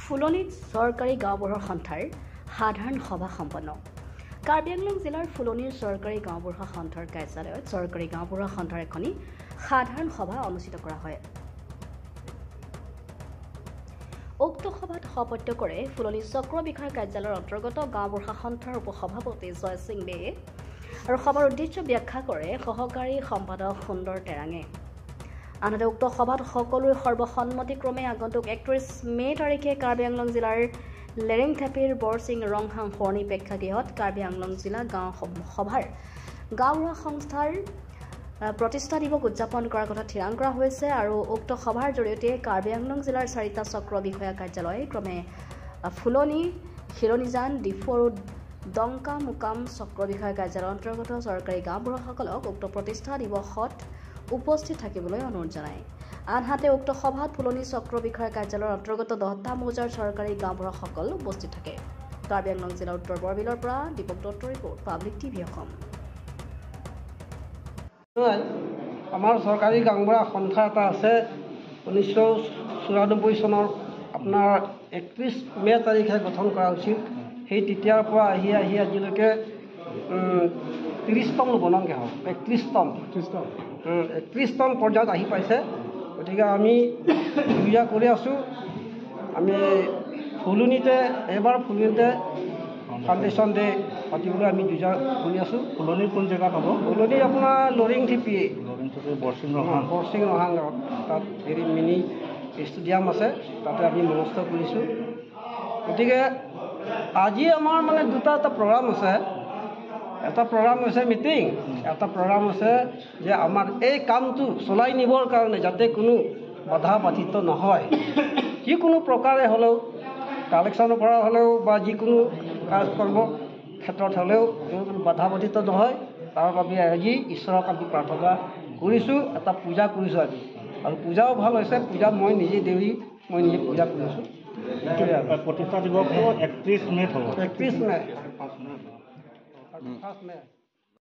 ফুলনিত চৰকাৰী গাঁওবুঢ়াৰ সন্থাৰ সাধাৰণ সভা সম্পন্ন। কাৰ্বি আংলং জিলাৰ ফুলনিৰ চৰকাৰী গাঁওবুঢ়া সন্থাৰ কাৰ্যালয়ত চৰকাৰী গাঁওবুঢ়া সন্থাৰ এখনি সাধাৰণ সভা অনুষ্ঠিত কৰা হয়। উক্ত সভাত সভাপতিত্ব কৰে ফুলনি চক্ৰ বিষয়াৰ কাৰ্যালয়ৰ অন্তৰ্গত গাঁওবুঢ়া সন্থাৰ উপসভাপতি জয় সিং বেয়ে আৰু সভাৰ উদ্দেশ্য ব্যাখ্যা কৰে সহকাৰী সম্পাদক সুন্দৰ টেৰাঙে। আনহাতে উক্ত সভাত সকলোৰে সৰ্বসন্মতিক্ৰমে আগন্তুক 31 মে তাৰিখে কাৰ্বি আংলং জিলাৰ লেৰেংথেপিৰ বৰচিং ৰংহাং শৰণী প্ৰেক্ষাগৃহত কাৰ্বি আংলং জিলা গাঁও সভাৰ গাঁওবুঢ়া সংস্থাৰ প্ৰতিষ্ঠা দিৱস উদযাপন কৰাৰ কথা থিৰাং কৰা হৈছে আৰু উক্ত সভাৰ জৰিয়তে কাৰ্বি আংলং জিলাৰ 4টা চক্ৰ বিষয়া কাৰ্যালয় ক্ৰমে ফুলনি, শিৰণিজান, ডিফু আৰু ডংকা মুকাম চক্ৰ বিষয়া কাৰ্যালয়ৰ অন্তৰ্গত চৰকাৰী গাঁওবুঢ়াসকলক উক্ত প্ৰতিষ্ঠা দিৱসত উপস্থিত থাকিবলৈ অনুৰোধ জনায়। আনহাতে উক্ত সভাত ফুলনি চক্ৰ বিষয়া কাৰ্যালয়ৰ অন্তৰ্গত 10টা মৌজাৰ চৰকাৰী গাঁওবুঢ়াসকল উপস্থিত থাকে। কাৰ্বি আংলং জিলাৰ উত্তৰ বৰবিলৰ পৰা দীপক দত্তৰ ৰিপৰ্ট, পাব্লিক টিভি অসম। আমাৰ চৰকাৰী গাঁওবুঢ়া সন্থা এটা আছে 1994 চনৰ আপোনাৰ 31 মে তাৰিখে গঠন কৰা হৈছিল। সেই তেতিয়াৰ পৰা আহি আজিলৈকে 30তম বনংকে হওক 31তম পৰ্যায়ত আহি পাইছে। গতিকে আমি পূজা কৰি আছোঁ। আমি ফুলনিতে ফাউণ্ডেশ্যন ডে পাতিবলৈ আমি পূজা কৰি আছোঁ। ফুলনিৰ কোন জেগাত হ'ব? ফুলনি আপোনাৰ লৰিংথেপি বৰচিং ৰহাং তাত হেৰি মিনি ষ্টেডিয়াম আছে, তাতে আমি মনস্থ কৰিছোঁ। গতিকে আজি আমাৰ মানে দুটা প্ৰগ্ৰাম আছে। এটা প্ৰগ্ৰাম হৈছে মিটিং, এটা প্ৰগ্ৰাম আছে যে আমাৰ এই কামটো চলাই নিবৰ কাৰণে যাতে কোনো বাধা বাধিত নহয়, যিকোনো প্ৰকাৰে হ'লেও কালেকশ্যনৰ পৰা হ'লেও বা যিকোনো কাজকৰ্ম ক্ষেত্ৰত হ'লেও বাধা বাধিত নহয়, তাৰ বাবে আজি ঈশ্বৰক আমি প্ৰাৰ্থনা কৰিছোঁ, এটা পূজা কৰিছোঁ আজি। আৰু পূজাও ভাল হৈছে। পূজা মই নিজে পূজা কৰিছোঁ। প্ৰতিষ্ঠা দিৱস 31 মে'ত হ'ব। 31 মে' 1 মে